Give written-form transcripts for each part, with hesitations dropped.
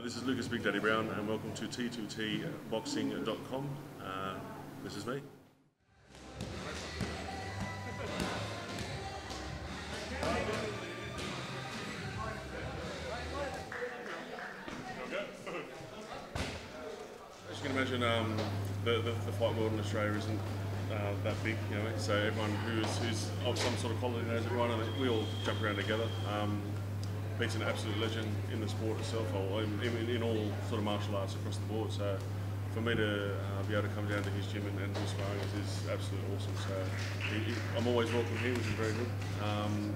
This is Lucas Big Daddy Browne, and welcome to T2Tboxing.com. This is me. As you can imagine, the fight world in Australia isn't that big, you know. So everyone who's of some sort of quality knows everyone, and we all jump around together. Beats an absolute legend in the sport itself, or in all sort of martial arts across the board. So for me to be able to come down to his gym and do sparring is absolutely awesome. So I'm always welcome here, which is very good.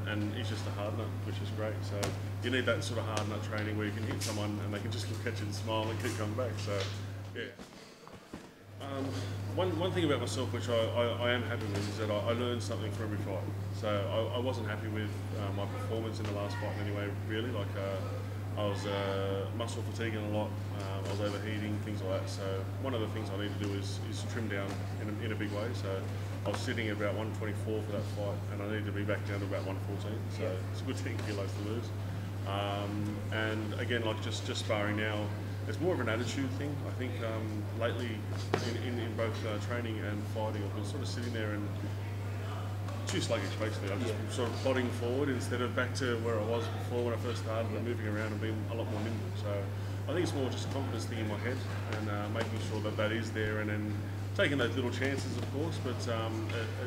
And he's just a hard nut, which is great. So you need that sort of hard nut training where you can hit someone and they can just look at you and smile and keep coming back. So yeah. One thing about myself which I am happy with is that I learn something from every fight. So I wasn't happy with my performance in the last fight in any way, really. Like I was muscle fatiguing a lot, I was overheating, things like that. So one of the things I need to do is trim down in a big way. So I was sitting at about 124 for that fight, and I need to be back down to about 114. So it's a good thing for loads to lose. And again, like just sparring now, it's more of an attitude thing. I think lately in both training and fighting, I've been sort of sitting there and too sluggish basically. I'm just sort of plodding forward instead of back to where I was before when I first started, and moving around and being a lot more nimble. So I think it's more just a confidence thing in my head, and making sure that is there, and then taking those little chances, of course, but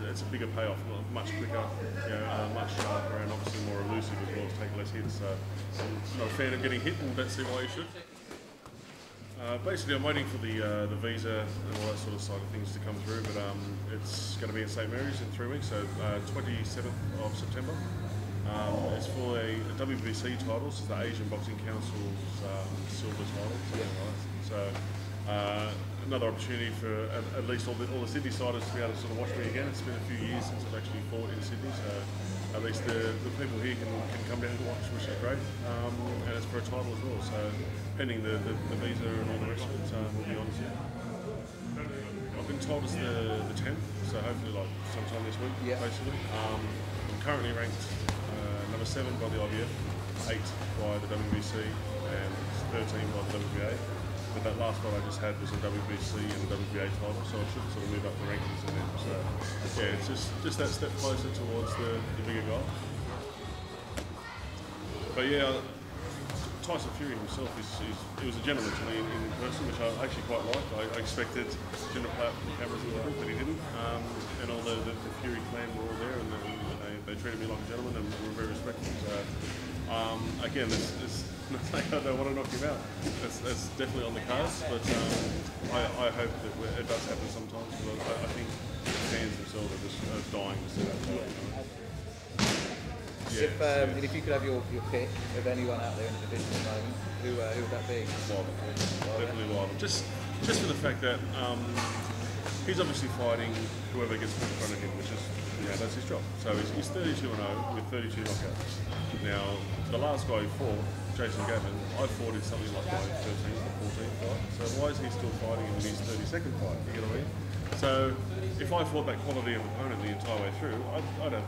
it's a bigger payoff, much quicker, you know, much sharper, and obviously more elusive as well, to take less hits. So I'm not a fan of getting hit, and don't see why you should. Basically, I'm waiting for the visa and all that sort of side of things to come through, but it's going to be in St Mary's in 3 weeks, so 27th of September. It's for a WBC title, so it's the Asian Boxing Council's silver title, something like that. So another opportunity for at least all the Sydney siders to be able to sort of watch me again. It's been a few years since I've actually fought in Sydney, so at least the people here can come down and watch, which is great. And it's for a title as well, so pending the visa and all the rest of it, we'll be on soon. I've been told it's the 10th, so hopefully like sometime this week, basically. I'm currently ranked number 7 by the IBF, 8 by the WBC, and 13 by the WBA. But that last fight I just had was a WBC and a WBA title, so I should sort of move up the rankings in them. So yeah, it's just that step closer towards the bigger goal. But yeah, Tyson Fury himself he was a gentleman to me in person, which I actually quite liked. I expected him to play up the cameras a little bit, but he didn't. And all the Fury clan were all there, and they treated me like a gentleman and were very respectful. So again, it's not like I don't want to knock him out. It's definitely on the cards, but I hope that it does happen sometimes, because I think the fans themselves are just dying to see that fight. If you could have your pick of anyone out there in the division at the moment, who would that be? Wilder. Definitely Wilder. Just for the fact that he's obviously fighting whoever gets put in front of him, which is, you know, that's his job. So he's 32-0 with 32 knockouts. Now, the last guy he fought, Jason Gavin, I fought in something like my 13th or 14th fight. So why is he still fighting in his 32nd fight? You get what I mean? So if I fought that quality of opponent the entire way through, I'd have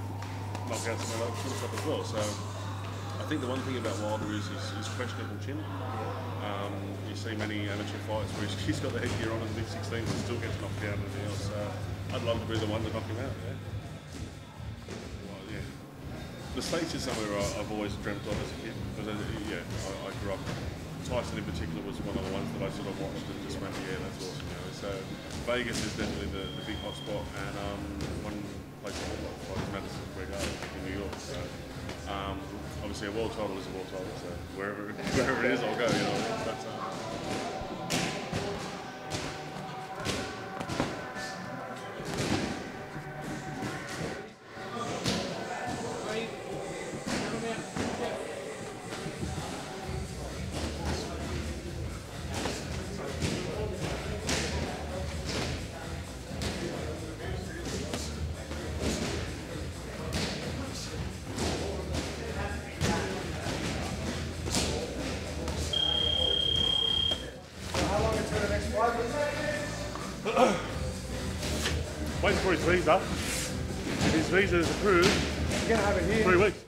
knockouts and all that sort of stuff as well. So I think the one thing about Wilder is his questionable chin. You see many amateur fights where he's got the headgear on in the Big 16 and still gets knocked down and everything else. So I'd love to be the one to knock him out. Yeah. Well, yeah. The States is somewhere I've always dreamt of as a kid, because I grew up. Tyson in particular was one of the ones that I sort of watched and just went, yeah, that's awesome. You know? So Vegas is definitely the big hot spot, and one place I would like to fight is Madison Square Garden in New York. So obviously a world title is a world title, so wherever it is, I'll go. You know what I mean? But, waiting for his visa. If his visa is approved, 3 weeks.